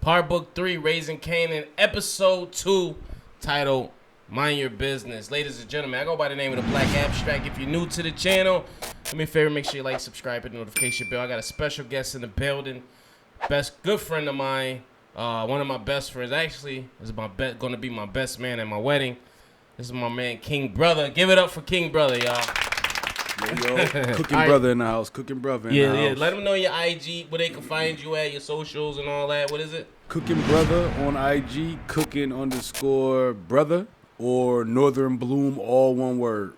Part Book 3, Raising Kanan, Episode 2, titled Mind Your Business. Ladies and gentlemen, I go by the name of The Black Abstract. If you're new to the channel, do me a favor, make sure you like, subscribe, hit the notification bell. I got a special guest in the building. Good friend of mine. One of my best friends. Actually, is going to be my best man at my wedding. This is my man, King Brother. Give it up for King Brother, y'all. Yo, Cooking Brother in the house. Cooking Brother in the house. Yeah. Let them know your IG, where they can find you at, your socials and all that. What is it? Cooking Brother on IG. Cooking_brother or Northern Bloom, all one word.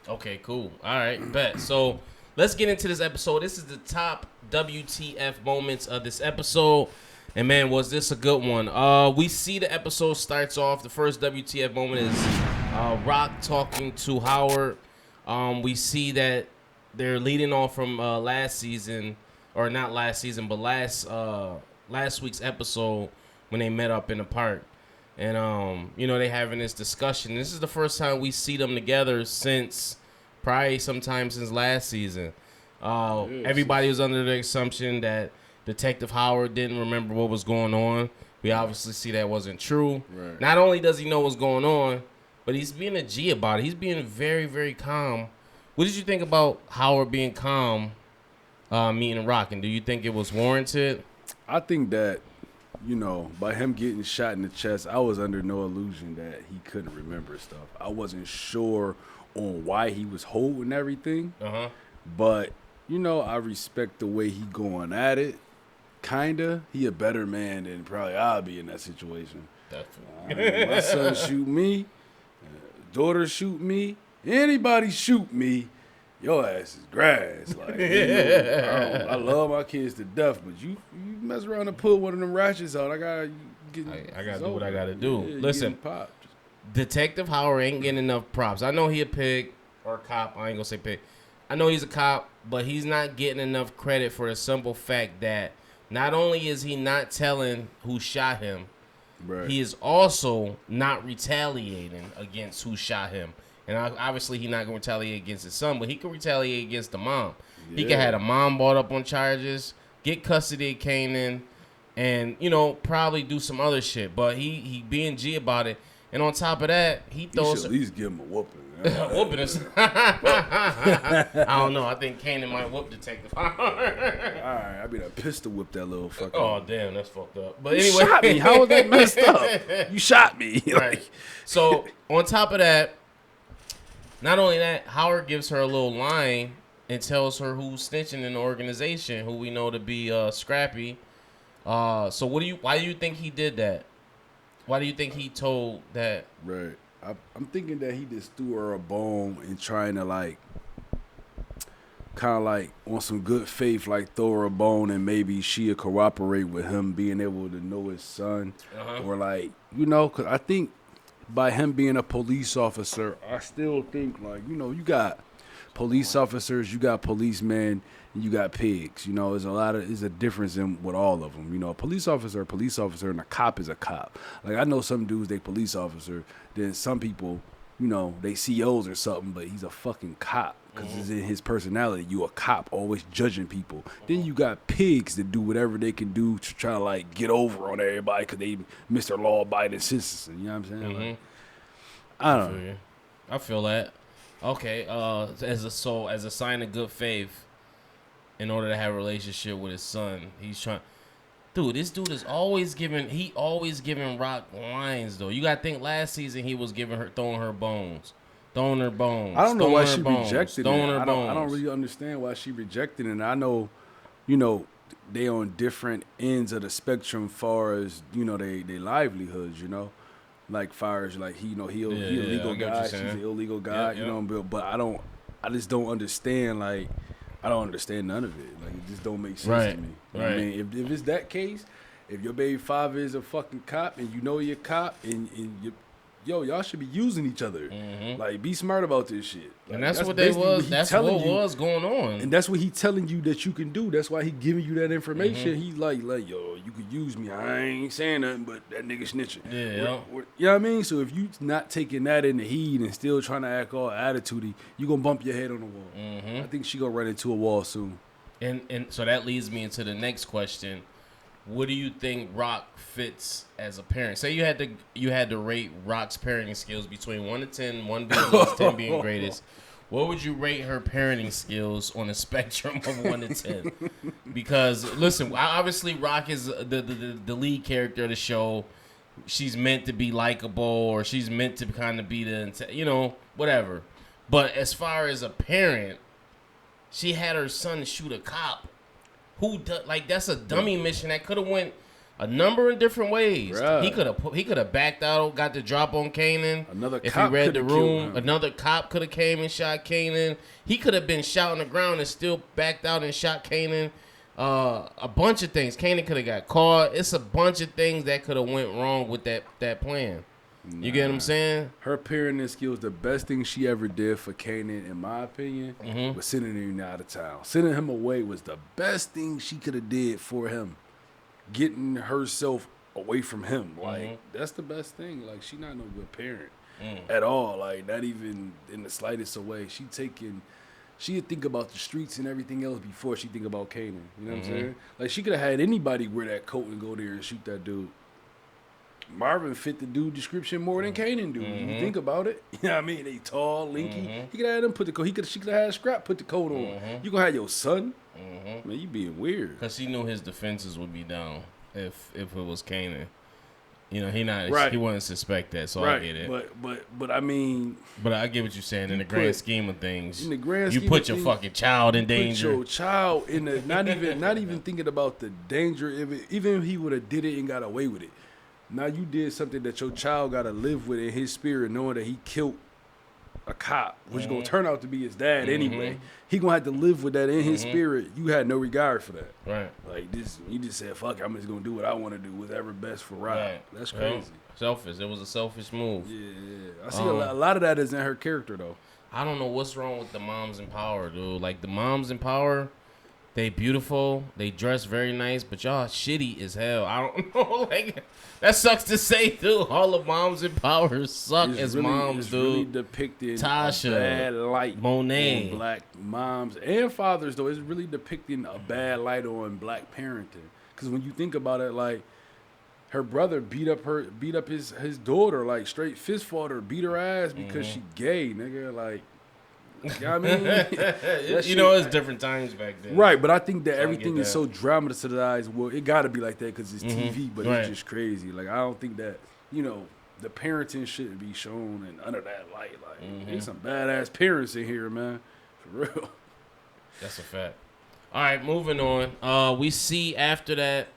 Okay, cool. All right, bet. So let's get into this episode. This is the top WTF moments of this episode. And man, was this a good one? We see the episode starts off. The first WTF moment is Rock talking to Howard. We see that they're leading on from last season, or not last season, but last week's episode when they met up in the park. And, they having this discussion. This is the first time we see them together since probably sometime since last season. Everybody was under the assumption that Detective Howard didn't remember what was going on. We obviously see that wasn't true. Right. Not only does he know what's going on, but he's being a G about it. He's being very, very calm. What did you think about Howard being calm meeting Rock? And do you think it was warranted? I think that, by him getting shot in the chest, I was under no illusion that he couldn't remember stuff. I wasn't sure on why he was holding everything. Uh-huh. But, I respect the way he going at it. Kinda. He a better man than probably I'll be in that situation. Definitely. My son shoot me. Daughter shoot me. Anybody shoot me. Your ass is grass. Like, I love my kids to death, but you mess around and pull one of them ratchets out. I gotta do what I gotta do. Yeah, listen, Detective Howard ain't getting enough props. I know he a pig or a cop. I ain't gonna say pig. I know he's a cop, but he's not getting enough credit for the simple fact that not only is he not telling who shot him, right, he is also not retaliating against who shot him. And obviously he's not going to retaliate against his son, but he can retaliate against the mom. Yeah. He could have the mom brought up on charges, get custody of Kanan, and, probably do some other shit. But he being G about it. And on top of that, he throws... should at least give him a whooping. Whooping us. I don't know. I think Kanan might whoop Detective Howard. All right. I mean, I pistol whipped that little fucker. Oh, damn. That's fucked up. But you anyway. shot me. How was that messed up? You shot me. Right. So, on top of that, not only that, Howard gives her a little line and tells her who's snitching in the organization, who we know to be Scrappy. So why do you think he did that? Why do you think he told that? Right. I'm thinking that he just threw her a bone and trying to kind of on some good faith, throw her a bone and maybe she'll cooperate with him being able to know his son. Uh-huh. Or because I think by him being a police officer, I still think you got police officers, you got policemen, and you got pigs. There's a difference with all of them. A police officer, and a cop is a cop. I know some dudes, they police officer, then some people, they COs or something, but he's a fucking cop because it's in his personality. You a cop, always judging people. Then you got pigs that do whatever they can do to try to get over on everybody because they Mr. Law-abiding citizen. You know what I'm saying? Mm-hmm. I don't know. I feel that. Okay, as a sign of good faith, in order to have a relationship with his son, he's trying. Dude, this dude is always giving Rock lines though. You gotta think last season he was throwing her bones. I don't know why she rejected it. I don't really understand why she rejected it. I know, they on different ends of the spectrum far as, they livelihoods, far as he he a legal guy, she's an illegal guy, but I just don't understand, I don't understand none of it. It just don't make sense to me. Right. I mean, if it's that case, if your baby father is a fucking cop and you're a cop and y'all should be using each other. Mm-hmm. Be smart about this shit. And that's what was going on. And that's what he telling you that you can do. That's why he giving you that information. He yo, you could use me. I ain't saying nothing, but that nigga snitching. Yeah. You know what I mean? So if you not taking that in the heat and still trying to act all attitudey, you gonna bump your head on the wall. Mm-hmm. I think she gonna run into a wall soon. And so that leads me into the next question. what do you think Rock fits as a parent? Say you had to rate Rock's parenting skills between 1 to 10, 1 being least, 10 being greatest. What would you rate her parenting skills on a spectrum of 1 to 10? Because listen, obviously Rock is the lead character of the show. She's meant to be likable, or she's meant to kind of be the whatever. But as far as a parent, she had her son shoot a cop. That's a dummy mission that could have went a number of different ways. Bruh. He could have backed out, got the drop on Kanan. Another if cop he read the room, him. another cop could have came and shot Kanan. He could have been shot on the ground and still backed out and shot Kanan. A bunch of things. Kanan could have got caught. It's a bunch of things that could have went wrong with that plan. You get what I'm saying? Her parenting skills, the best thing she ever did for Kanan, in my opinion, was sending him out of town. Sending him away was the best thing she could have did for him. Getting herself away from him. Like, that's the best thing. Like, she not no good parent at all. Like, not even in the slightest way. She'd think about the streets and everything else before she think about Kanan. You know what I'm saying? Like, she could have had anybody wear that coat and go there and shoot that dude. Marvin fit the dude description more than Kanan do. You think about it. You know what I mean? They tall, lanky. He could have had them put the coat. She could have had Scrap put the coat on. You gonna have your son? Man, you being weird. Because she knew his defenses would be down if it was Kanan. He wouldn't suspect that, so I get it. But I mean, but I get what you're saying. In the grand scheme of things, you put your fucking child in danger. Put your child in the not even thinking about the danger of it. Even if he would have did it and got away with it. Now you did something that your child got to live with in his spirit, knowing that he killed a cop, which is going to turn out to be his dad anyway. He going to have to live with that in his spirit. You had no regard for that. Right. Like, you just said, fuck it, I'm just going to do what I want to do, whatever best for Rob. Right. That's crazy. Selfish. It was a selfish move. Yeah. I see a lot of that is in her character, though. I don't know what's wrong with the moms in power, dude. Like, the moms in power, they beautiful. They dress very nice, but y'all shitty as hell. I don't know. Like, that sucks to say, dude. All the moms in power suck moms, dude. Really depicting Tasha, a bad light Monet, on black moms and fathers, though. It's really depicting a bad light on black parenting. Because when you think about it, like, her brother beat up his daughter, like, straight fist fought her, beat her ass because she gay, nigga. Like, you know what I mean? It's different times back then. Right, but I think that everything is so dramatized. Well, it got to be like that because it's TV, but it's just crazy. Like, I don't think that, the parenting shouldn't be shown and under that light. Like, there's some badass parents in here, man. For real. That's a fact. All right, moving on. We see after that,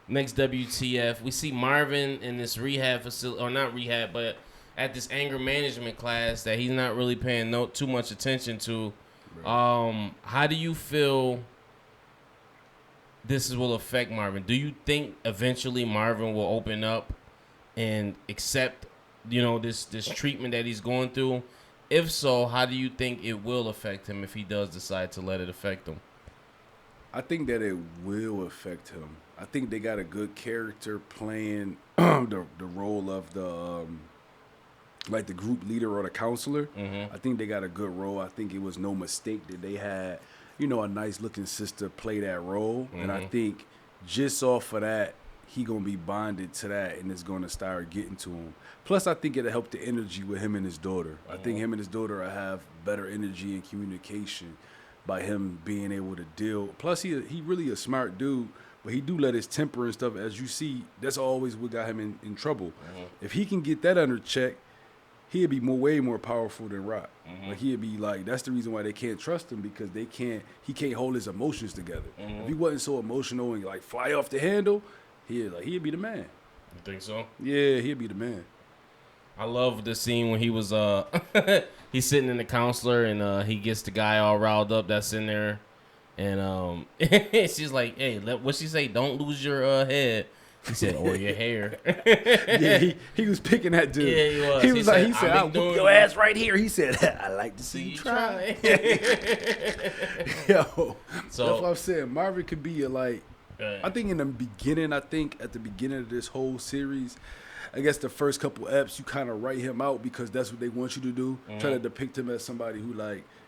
next WTF, we see Marvin in this rehab facility, or not rehab, but at this anger management class that he's not really paying too much attention to. How do you feel this will affect Marvin? Do you think eventually Marvin will open up and accept, this treatment that he's going through? If so, how do you think it will affect him if he does decide to let it affect him? I think that it will affect him. I think they got a good character playing the role of the the group leader or the counselor. I think they got a good role. I think it was no mistake that they had, a nice looking sister play that role. And I think just off of that, he gonna be bonded to that and it's gonna start getting to him. Plus, I think it'll help the energy with him and his daughter. I think him and his daughter will have better energy and communication by him being able to deal. Plus, he really a smart dude, but he do let his temper and stuff, as you see, that's always what got him in trouble. If he can get that under check, he'd be way more powerful than Rock. Like, he'd be like, that's the reason why they can't trust him, because he can't hold his emotions together. If he wasn't so emotional and like fly off the handle, he'd be the man. You think so? Yeah, he'd be the man. I love the scene when he was he's sitting in the counselor and he gets the guy all riled up that's in there, and she's like, "Hey, what she say? Don't lose your head." He said, "Or your hair." Yeah, he was picking that dude. Yeah, he was. He said, "I'll whoop your ass right here." He said, "I like to see you try." Yo, so that's what I'm saying. Marvin could be I think at the beginning of this whole series, I guess the first couple eps, you kind of write him out because that's what they want you to do. Try to depict him as somebody who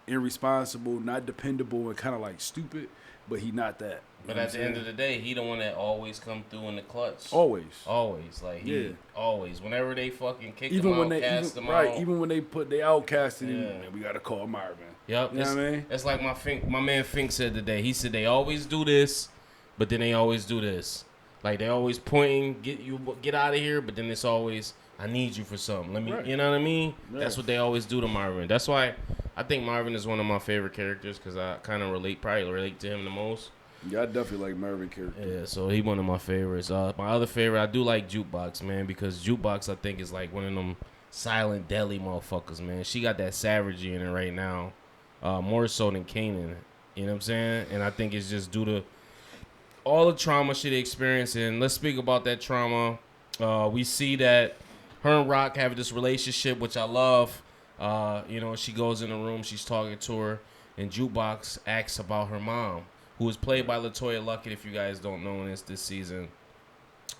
irresponsible, not dependable, and kind of stupid. but he not that. But at the end of the day, he the one that always come through in the clutch. Always. Like he always. Whenever they fucking kick him out, cast him right, out. Even when they outcasted him, man, we gotta call Marvin. Yep. You know what I mean? It's like my man Fink said today. He said they always do this, but then they always do this. Like they always pointing, get out of here, but then it's always, I need you for something. Let me, you know what I mean? Yeah. That's what they always do to Marvin. That's why I think Marvin is one of my favorite characters because I kind of probably relate to him the most. Yeah, I definitely like Marvin character. Yeah, so he one of my favorites. My other favorite, I do like Jukebox, man, because Jukebox I think is like one of them silent deadly motherfuckers, man. She got that savagery in her right now, more so than Kanan. You know what I'm saying? And I think it's just due to all the trauma she experienced. And let's speak about that trauma. We see that her and Rock have this relationship, which I love. She goes in the room, she's talking to her, and Jukebox asks about her mom, who was played by LaToya Luckett, if you guys don't know this season.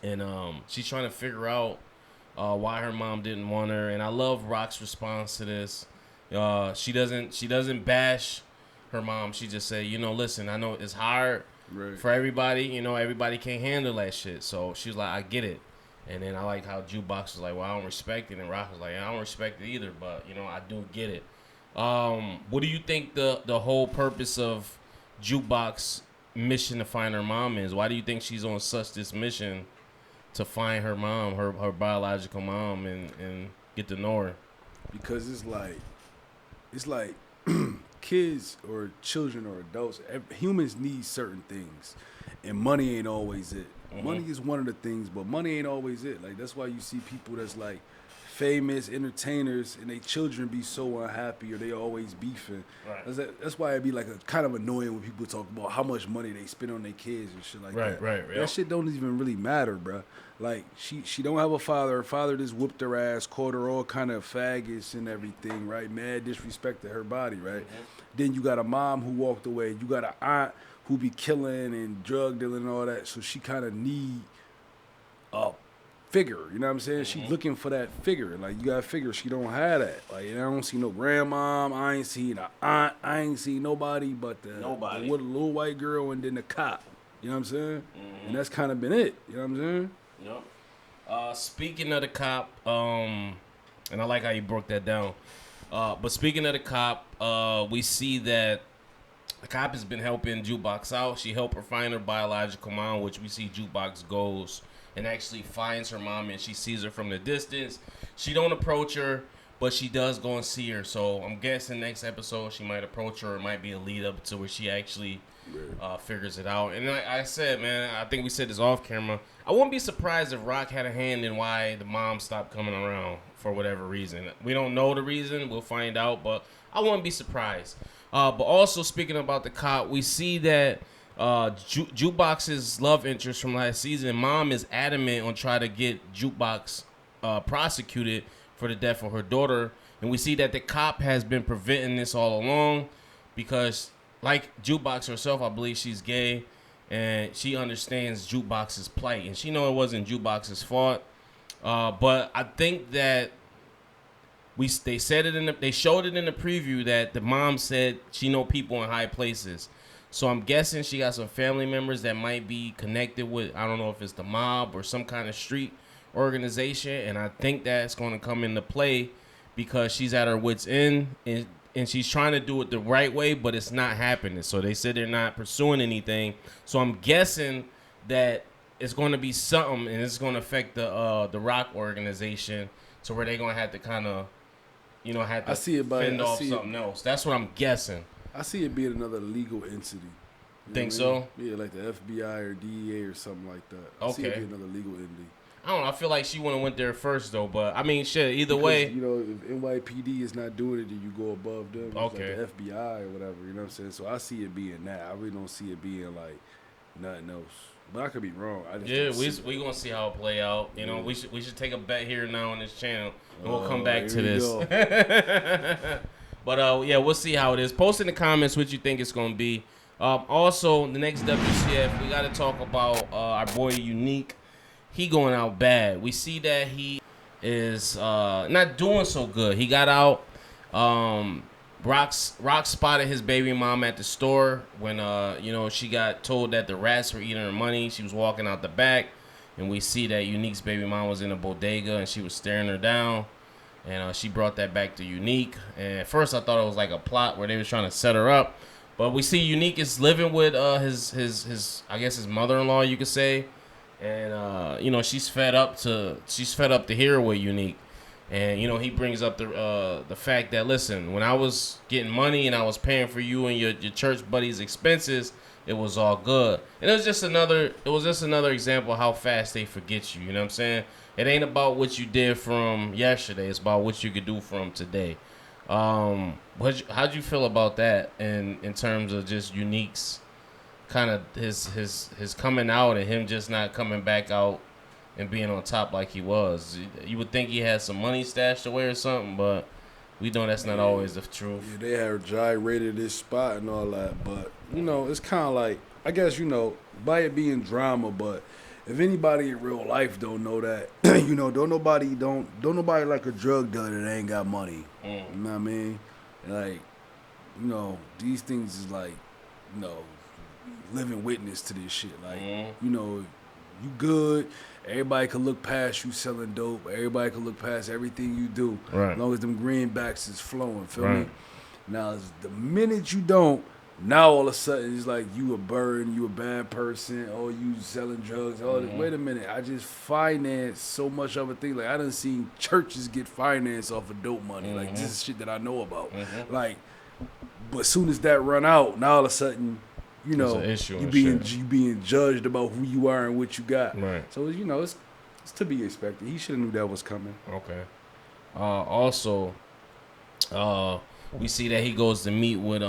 And she's trying to figure out why her mom didn't want her. And I love Rock's response to this. She doesn't bash her mom. She just said, listen, I know it's hard for everybody. Everybody can't handle that shit. So she's like, I get it. And then I like how Jukebox was like, well, I don't respect it. And Rock was like, I don't respect it either, but, I do get it. What do you think the whole purpose of Jukebox mission to find her mom is? Why do you think she's on such this mission to find her mom, her biological mom, and get to know her? Because it's like kids or children or adults, humans need certain things, and money ain't always it. Mm-hmm. Money is one of the things, but money ain't always it. Like that's why you see people that's like famous entertainers and they children be so unhappy or they always beefing. Right. That's why it'd be like a kind of annoying when people talk about how much money they spend on their kids and shit like that. Right. That shit don't even really matter, bro. Like she don't have a father. Her father just whooped her ass, called her all kind of faggots and everything, right? Mad disrespect to her body, right? Mm-hmm. Then you got a mom who walked away. You got an aunt who be killing and drug dealing and all that. So she kind of need a figure, you know what I'm saying? Mm-hmm. She's looking for that figure. Like, you gotta figure she don't have that. Like, I don't see no grandmom. I ain't seen an aunt. I ain't seen nobody but the little white girl and then the cop. You know what I'm saying? Mm-hmm. And that's kind of been it. You know what I'm saying? Yep. Speaking of the cop, and I like how you broke that down. But speaking of the cop, we see that the cop has been helping Jukebox out. She helped her find her biological mom, which we see Jukebox goes and actually finds her mom, and she sees her from the distance. She don't approach her, but she does go and see her. So I'm guessing next episode she might approach her. It might be a lead up to where she actually figures it out. And like I said, man, I think we said this off camera. I wouldn't be surprised if Rock had a hand in why the mom stopped coming around for whatever reason. We don't know the reason. We'll find out, but I wouldn't be surprised. But also, speaking about the cop, we see that Jukebox's love interest from last season, mom is adamant on trying to get Jukebox prosecuted for the death of her daughter. And we see that the cop has been preventing this all along because, like Jukebox herself, I believe she's gay, and she understands Jukebox's plight. And she know it wasn't Jukebox's fault. But I think that they showed it in the preview that the mom said she know people in high places. So I'm guessing she got some family members that might be connected with, I don't know if it's the mob or some kind of street organization. And I think that's going to come into play because she's at her wit's end and she's trying to do it the right way, but it's not happening. So they said they're not pursuing anything. So I'm guessing that it's going to be something and it's going to affect the Rock organization to where they're going to have to kind of, have to fend off something else. That's what I'm guessing. I see it being another legal entity. Think so? Yeah, like the FBI or DEA or something like that. I see it being another legal entity. I don't know. I feel like she wouldn't went there first, though. But, I mean, shit, either way. If NYPD is not doing it, then you go above them. Okay. Like the FBI or whatever, you know what I'm saying? So I see it being that. I really don't see it being, like, nothing else. But I could be wrong. We gonna see how it play out. We should take a bet here now on this channel, and we'll come back to this. But we'll see how it is. Post in the comments what you think it's gonna be. Also, the next WCF, we got to talk about our boy Unique. He going out bad. We see that he is not doing so good. He got out Rock spotted his baby mom at the store when she got told that the rats were eating her money. She was walking out the back, and we see that Unique's baby mom was in a bodega and she was staring her down, and she brought that back to Unique. And at first I thought it was like a plot where they was trying to set her up, but we see Unique is living with his I guess his mother-in-law, you could say, and she's fed up to hear with Unique. And, he brings up the fact that, listen, when I was getting money and I was paying for you and your church buddies' expenses, it was all good. And it was just another example of how fast they forget you. You know what I'm saying? It ain't about what you did from yesterday. It's about what you could do from today. How'd you feel about that in terms of just Unique's kind of his coming out and him just not coming back out and being on top like he was? You would think he had some money stashed away or something, but we know that's not always the truth. Yeah, they had gyrated this spot and all that, but it's kind of like, I guess by it being drama, but if anybody in real life don't know that, don't nobody like a drug dealer that ain't got money. You know what I mean? Like, these things is like, living witness to this shit. Like, you good. Everybody can look past you selling dope. Everybody can look past everything you do. Right. As long as them greenbacks is flowing, feel me? Now, the minute you don't, now all of a sudden it's like you a burden, you a bad person, or you selling drugs. Wait a minute, I just financed so much of a thing. Like, I done seen churches get financed off of dope money. Like, this is shit that I know about. Like, but as soon as that run out, now all of a sudden, you being judged about who you are and what you got. Right. So it's to be expected. He should have knew that was coming. Okay. Also, we see that he goes to meet with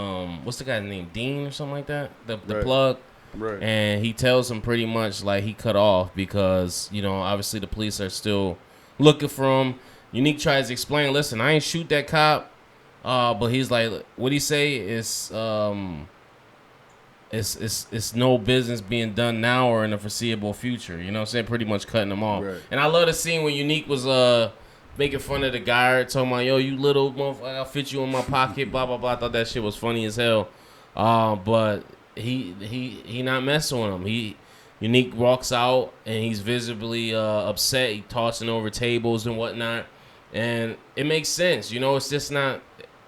what's the guy's name, Dean or something like that, the plug. Right. And he tells him pretty much like he cut off because obviously the police are still looking for him. Unique tries to explain, listen, I ain't shoot that cop, but he's like, what he say is It's no business being done now or in the foreseeable future. You know what I'm saying? Pretty much cutting them off. Right. And I love the scene when Unique was making fun of the guard, talking about, yo, you little motherfucker, I'll fit you in my pocket, blah, blah, blah. I thought that shit was funny as hell. But he not messing with him. Unique walks out, and he's visibly upset. He tossing over tables and whatnot. And it makes sense. It's just not,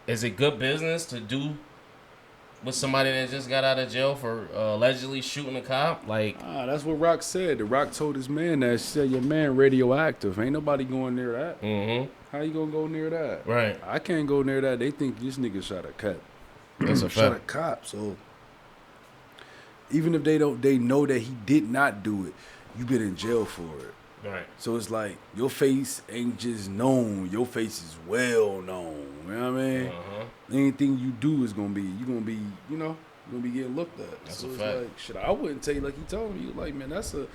is it good business to do with somebody that just got out of jail for allegedly shooting a cop? Like, that's what Rock said. The Rock told his man that, said, your man radioactive. Ain't nobody going near that. Mm-hmm. How you gonna go near that? Right. I can't go near that. They think this nigga shot a cop. That's a fact. Shot a cop. So even if they know that he did not do it, you been in jail for it. Right. So it's like your face ain't just known. Your face is well known. You know what I mean? Anything you do is gonna be getting looked at. That's so a it's fact. like, shit, I wouldn't tell you like he told me. You like, man, that's an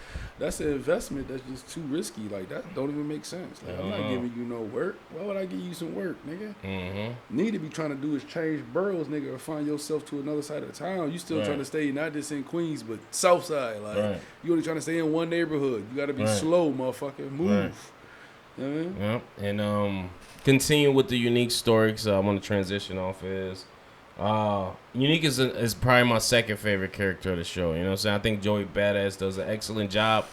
investment that's just too risky. Like, that don't even make sense. Like, I'm not giving you no work. Why would I give you some work, nigga? Need to be trying to do is change boroughs, nigga, or find yourself to another side of the town. You still trying to stay not just in Queens, but South Side. Like, you only trying to stay in one neighborhood. You gotta be slow, motherfucker. Move. Right. You know what I mean? Yep. And continue with the Unique story, because I want to transition off is Unique is probably my second favorite character of the show. You know what I'm saying? I think Joey Badass does an excellent job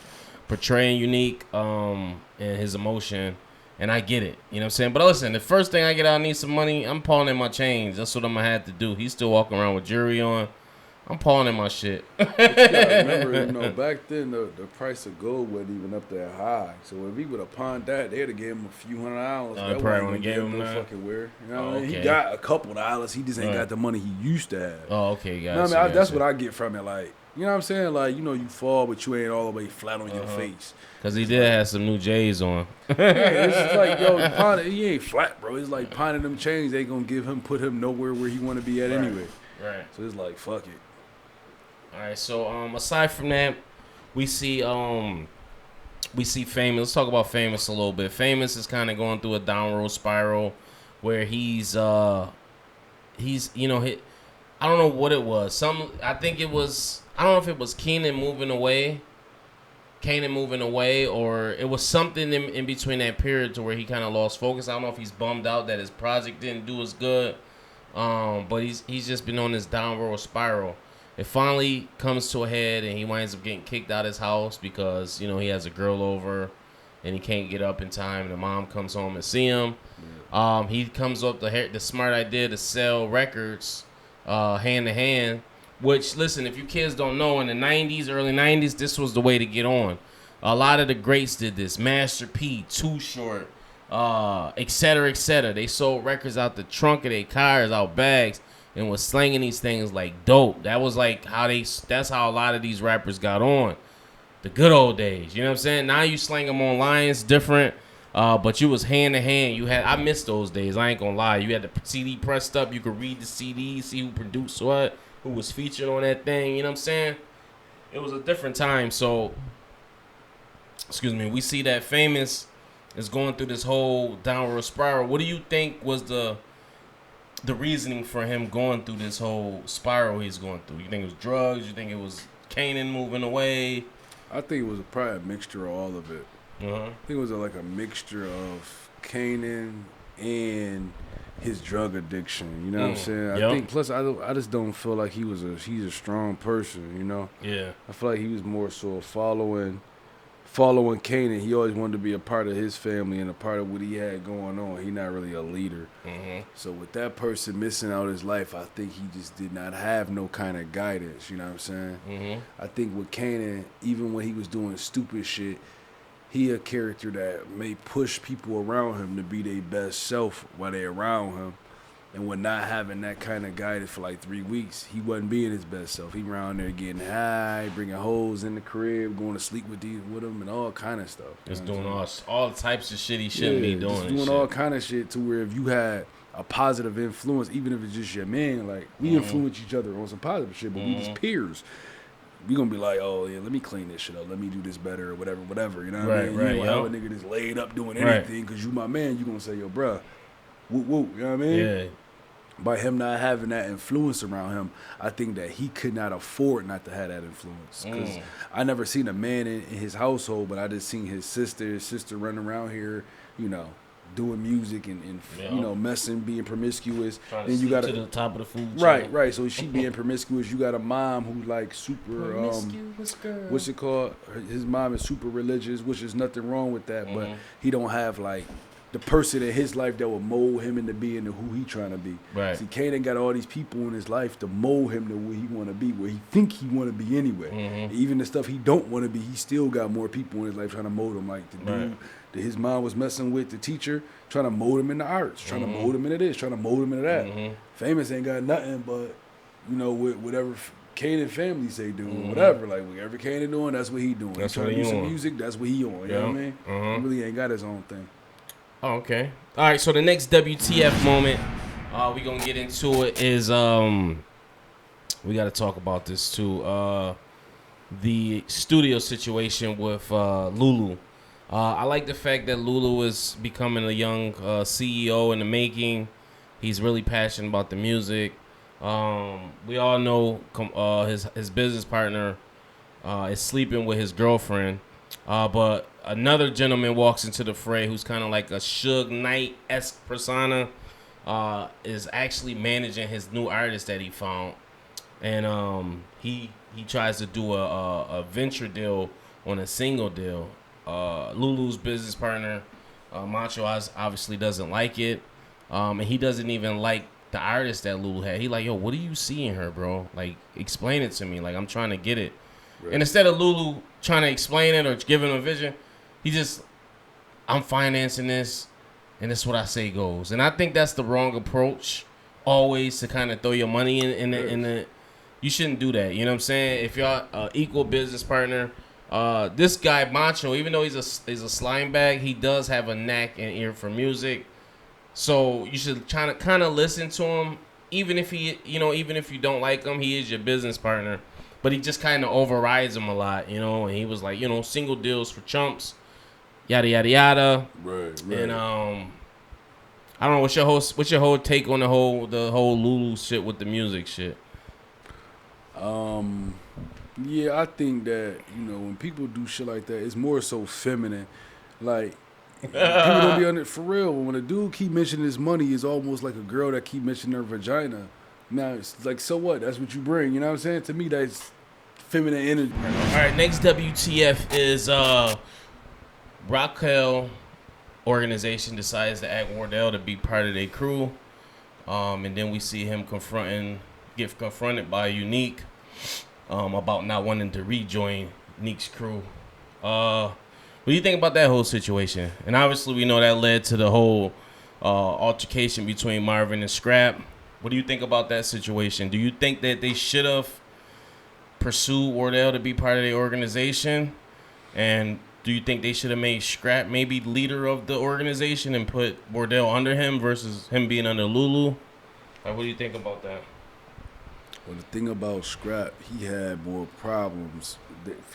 portraying Unique and his emotion, and I get it. You know what I'm saying? But listen, the first thing I get out, I need some money, I'm pawning in my chains. That's what I'm going to have to do. He's still walking around with jewelry on. I'm pawning my shit. You gotta remember, back then the price of gold wasn't even up that high. So if he would have pawned that, they'd have gave him a few $100. That probably wouldn't gave him no that. fucking wear. You know what I mean? Okay. He got a couple $. He just ain't got the money he used to have. Oh, okay, guys. You know what I mean? That's what I get from it. Like, you know what I'm saying? Like, you fall, but you ain't all the way flat on your face. Because he did have some new J's on. Yeah, it's just like, yo, he ain't flat, bro. It's like pawning them chains ain't gonna put him nowhere where he want to be at anyway. Right. So it's like, fuck it. All right, so aside from that, we see Famous. Let's talk about Famous a little bit. Famous is kind of going through a downward spiral where he's I don't know what it was. I don't know if it was Kanan moving away, or it was something in between that period to where he kind of lost focus. I don't know if he's bummed out that his project didn't do as good. But he's just been on this downward spiral. It finally comes to a head, and he winds up getting kicked out of his house because, you know, he has a girl over, and he can't get up in time. And the mom comes home and see him. He comes up with the smart idea to sell records hand to hand. Which, listen, if you kids don't know, in the 90s, early 90s, this was the way to get on. A lot of the greats did this. Master P, Too Short, et cetera, et cetera. They sold records out the trunk of their cars, out bags, and was slinging these things like dope. That was like that's how a lot of these rappers got on. The good old days, you know what I'm saying? Now you sling them online, it's different. But you was hand to hand. I miss those days. I ain't gonna lie. You had the CD pressed up. You could read the CD, see who produced what, who was featured on that thing. You know what I'm saying? It was a different time. So, excuse me. We see that Famous is going through this whole downward spiral. What do you think was the reasoning for him going through this whole spiral he's going through? You think it was drugs? You think it was Kanan moving away? I think it was probably a mixture of all of it. I think it was like a mixture of Kanan and his drug addiction. You know what I'm saying? I think. Plus, I just don't feel like he's a strong person. You know? Yeah. I feel like he was more so following Kanan. He always wanted to be a part of his family and a part of what he had going on. He's not really a leader. So with that person missing out his life, I think he just did not have no kind of guidance. You know what I'm saying? I think with Kanan, even when he was doing stupid shit, he a character that may push people around him to be their best self while they around him. And with not having that kind of guidance for like 3 weeks, he wasn't being his best self. He around there getting high, bringing hoes in the crib, going to sleep with them, and all kind of stuff. Just doing all types of shit he shouldn't be doing. Just doing all kind of shit to where if you had a positive influence, even if it's just your man, like we influence each other on some positive shit, but we just peers. We gonna be like, oh yeah, let me clean this shit up, let me do this better, or whatever. You know what I mean? You don't have a nigga that's laid up doing anything because you my man. You gonna say, yo, bruh, whoop whoop. You know what I mean? Yeah. By him not having that influence around him, I think that he could not afford not to have that influence. Because I never seen a man in his household, but I just seen his sister running around here, you know, doing music and you know, messing, being promiscuous. Trying to get to the top of the food chain. Right. So she being promiscuous. You got a mom who like super girl. What's it called? His mom is super religious, which is nothing wrong with that, but he don't have like the person in his life that will mold him into being who he trying to be. Right. See, Kanan got all these people in his life to mold him to where he want to be, where he think he want to be anyway. Even the stuff he don't want to be, he still got more people in his life trying to mold him. Like the dude that his mom was messing with, the teacher, trying to mold him into arts, trying to mold him into this, trying to mold him into that. Famous ain't got nothing but, you know, whatever Kanan family say do, whatever. Like whatever Kanan doing, that's what he doing. That's he trying to do some music, that's what he on. You know what I mean? He really ain't got his own thing. Oh, okay. All right, so the next WTF moment we going to get into it is, we got to talk about this too, the studio situation with Lulu. I like the fact that Lulu is becoming a young CEO in the making. He's really passionate about the music. We all know his business partner is sleeping with his girlfriend, but another gentleman walks into the fray who's kind of like a Suge Knight-esque persona, is actually managing his new artist that he found. And he tries to do a venture deal on a single deal. Lulu's business partner, Macho, obviously doesn't like it. And he doesn't even like the artist that Lulu had. He like, yo, what do you see in her, bro? Like, explain it to me. Like, I'm trying to get it. Right. And instead of Lulu trying to explain it or giving him a vision, he just, I'm financing this, and this is what I say goes. And I think that's the wrong approach, always to kind of throw your money in the. You shouldn't do that. You know what I'm saying? If you're an equal business partner, this guy Macho, even though he's a slime bag, he does have a knack and ear for music. So you should try to kind of listen to him, even if even if you don't like him, he is your business partner. But he just kind of overrides him a lot, you know. And he was like, single deals for chumps. Yada yada yada. Right. And I don't know what's your whole take on the whole Lulu shit with the music shit. Yeah, I think that when people do shit like that, it's more so feminine. Like People don't be on it for real. When a dude keep mentioning his money, it's almost like a girl that keep mentioning her vagina. Now it's like, so what? That's what you bring. You know what I'm saying? To me, that's feminine energy. All right, next WTF is Raquel organization decides to ask Wardell to be part of their crew, and then we see him get confronted by Unique about not wanting to rejoin Neek's crew. What do you think about that whole situation? And obviously, we know that led to the whole altercation between Marvin and Scrap. What do you think about that situation? Do you think that they should have pursued Wardell to be part of the organization? And do you think they should have made Scrap maybe leader of the organization and put Wardell under him versus him being under Lulu? Like, what do you think about that? Well, the thing about Scrap, he had more problems.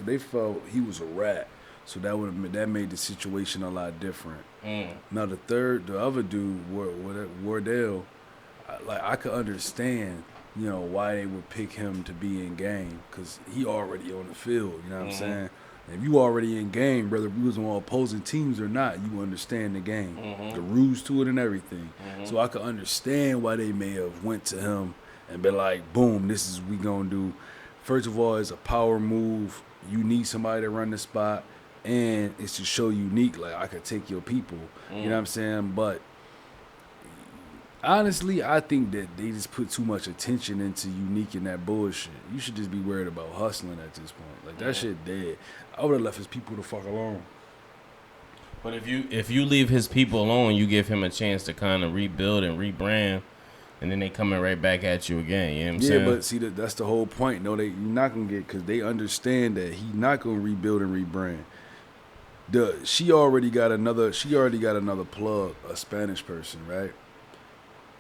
They felt he was a rat. So that made the situation a lot different. Now the other dude, Wardell, I could understand, why they would pick him to be in game, because he already on the field. You know what I'm saying? If you already in game, whether we was on opposing teams or not, you understand the game, the rules to it and everything. So I could understand why they may have went to him and been like, boom, this is what we gonna do. First of all, it's a power move. You need somebody to run the spot. And it's to show Unique, like, I could take your people. You know what I'm saying? But honestly, I think that they just put too much attention into Unique and that bullshit. You should just be worried about hustling at this point. Like, that shit dead. I would have left his people the fuck alone. But if you leave his people alone, you give him a chance to kind of rebuild and rebrand, and then they coming right back at you again. You know what I'm saying? Yeah, but see, that's the whole point. No, you're not going to get, because they understand that he's not going to rebuild and rebrand. She already got another plug, a Spanish person, right?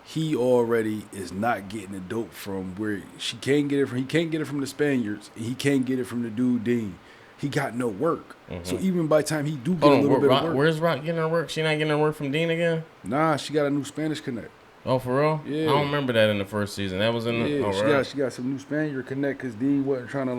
He already is not getting the dope from where she can't get it from. He can't get it from the Spaniards, and he can't get it from the dude Dean. He got no work. So even by the time he do get a little bit of work. Where's Rock getting her work? She not getting her work from Dean again? Nah, she got a new Spanish connect. Oh, for real? Yeah. I don't remember that in the first season. That was in the... Yeah, right. she got some new Spaniard connect because Dean wasn't trying to,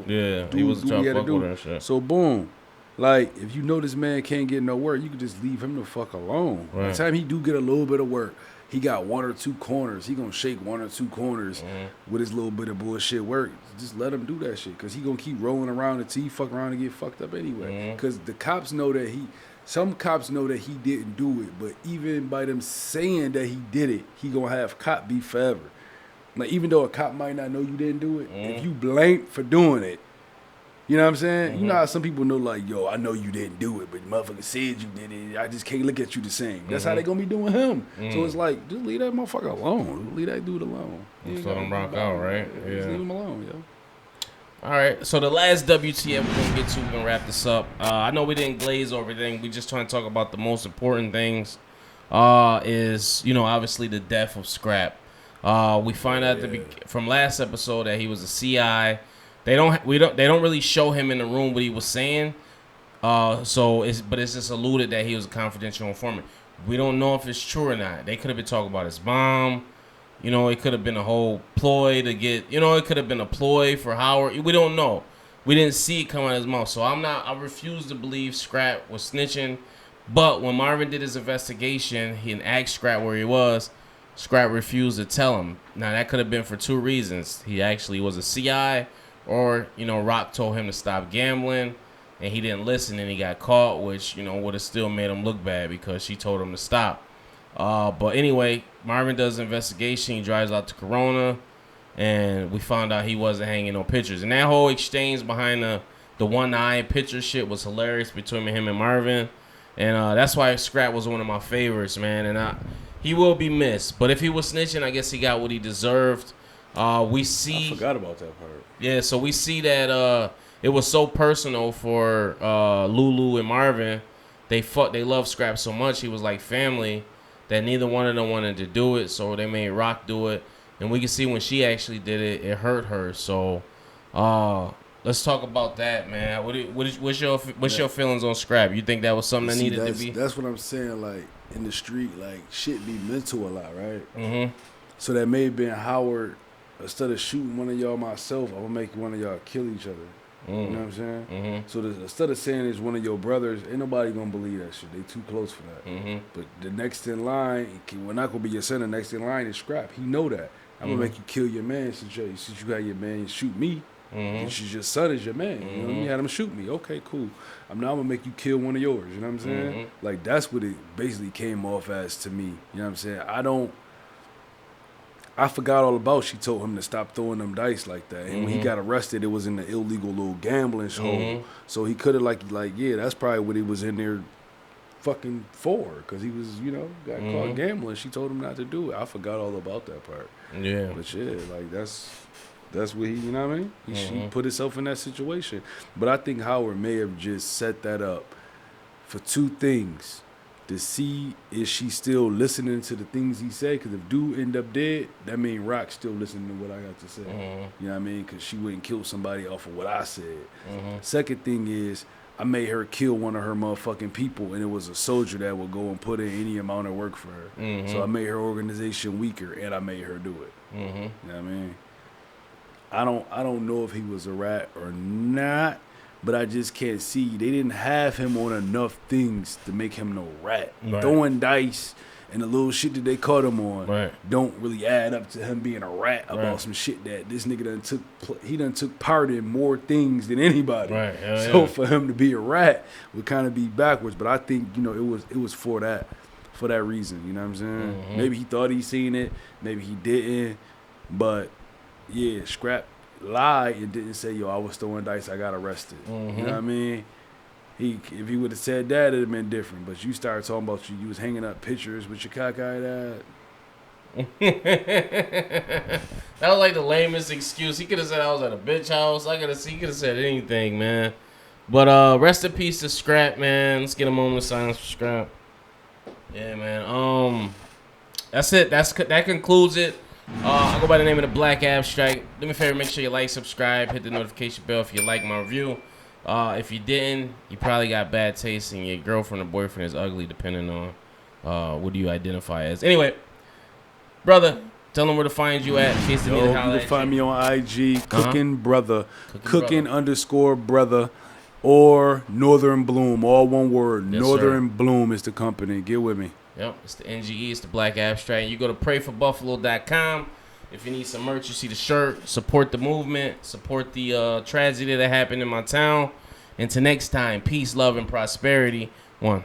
Yeah, he wasn't trying to fuck with her and shit. So, boom. Like, if you know this man can't get no work, you can just leave him the fuck alone. Right. By the time he do get a little bit of work, he got one or two corners. He gonna shake one or two corners with his little bit of bullshit work. Just let him do that shit, because he gonna keep rolling around until he fuck around and get fucked up anyway. Because the cops know that some cops know that he didn't do it, but even by them saying that he did it, he gonna have cop beef forever. Like, even though a cop might not know you didn't do it, if you blamed for doing it, you know what I'm saying? You know how some people know, like, yo, I know you didn't do it, but motherfucker said you did it. I just can't look at you the same. That's how they gonna be doing him. So it's like, just leave that motherfucker alone. Leave that dude alone. Just let him rock out, right? Yeah. Just leave him alone, yo. All right, so the last WTF we're gonna get to, we're gonna wrap this up. I know we didn't glaze over everything. We just trying to talk about the most important things. Is obviously the death of Scrap. We find out from last episode that he was a CI. They don't really show him in the room what he was saying. But it's just alluded that he was a confidential informant. We don't know if it's true or not. They could have been talking about his mom. It could have been a whole ploy to get, it could have been a ploy for Howard. We don't know. We didn't see it come out of his mouth. So I refuse to believe Scrap was snitching. But when Marvin did his investigation, he asked Scrap where he was. Scrap refused to tell him. Now, that could have been for two reasons. He actually was a CI, or, Rock told him to stop gambling, and he didn't listen, and he got caught, which, would have still made him look bad because she told him to stop. But anyway, Marvin does an investigation. He drives out to Corona, and we found out he wasn't hanging no pictures. And that whole exchange behind the one-eye picture shit was hilarious between him and Marvin. And that's why Scrap was one of my favorites, man. And he will be missed. But if he was snitching, I guess he got what he deserved. I forgot about that part. Yeah, so we see that it was so personal for Lulu and Marvin. They love Scrap so much. He was like family, that neither one of them wanted to do it, so they made Rock do it. And we can see when she actually did it, it hurt her. So let's talk about that, man. What's your feelings on Scrap? You think that was something that needed to be? That's what I'm saying. Like, in the street, like, shit be mental a lot, right? So that may have been Howard. Instead of shooting one of y'all myself, I'm gonna make one of y'all kill each other. You know what I'm saying? So instead of saying it's one of your brothers, ain't nobody gonna believe that shit. They too close for that. But the next in line, we're not gonna be your son. The next in line is Scrap. He know that. I'm gonna make you kill your man since you got your man shoot me. Since your son is your man. You know what I mean? Had him shoot me. Okay, cool. I'm now gonna make you kill one of yours. You know what I'm saying? Like that's what it basically came off as to me. You know what I'm saying? I forgot all about she told him to stop throwing them dice like that. And when he got arrested, it was in the illegal little gambling show. So he could have like, yeah, that's probably what he was in there fucking for. Because he was, got caught gambling. She told him not to do it. I forgot all about that part. Yeah. But yeah, like that's what he, you know what I mean? She put herself in that situation. But I think Howard may have just set that up for two things. To see is she still listening to the things he said, because if dude end up dead, that mean Rock still listening to what I got to say. You know what I mean? Because she wouldn't kill somebody off of what I said. Second thing is I made her kill one of her motherfucking people, and it was a soldier that would go and put in any amount of work for her. So I made her organization weaker, and I made her do it. You know what I mean? I don't know if he was a rat or not. But I just can't see. They didn't have him on enough things to make him no rat. Right. Throwing dice and the little shit that they caught him on don't really add up to him being a rat about some shit that this nigga done took part in more things than anybody. Right. So for him to be a rat would kind of be backwards. But I think it was for that reason. You know what I'm saying? Maybe he thought he seen it. Maybe he didn't. But yeah, Scrap lied and didn't say, yo, I was throwing dice, I got arrested. You know what I mean? If he would have said that, it'd have been different. But you started talking about you was hanging up pictures with your cockeyed ass. That was like the lamest excuse. He could have said I was at a bitch house. He could have said anything, man. But rest in peace to Scrap, man. Let's get a moment of silence for Scrap. Yeah, man. That's it. That concludes it. I go by the name of the Black Abstract. Do me a favor, make sure you like, subscribe, hit the notification bell if you like my review. If you didn't, you probably got bad taste and your girlfriend or boyfriend is ugly, depending on what do you identify as. Anyway, brother, tell them where to find you at. In case they need to holler you can find me on IG, Cooking Brother, Cooking_brother, or Northern Bloom, all one word. Yes, Northern Bloom is the company. Get with me. Yep, it's the NGE, it's the Black Abstract. You go to prayforbuffalo.com. If you need some merch, you see the shirt. Support the movement. Support the tragedy that happened in my town. Until next time, peace, love, and prosperity. 1.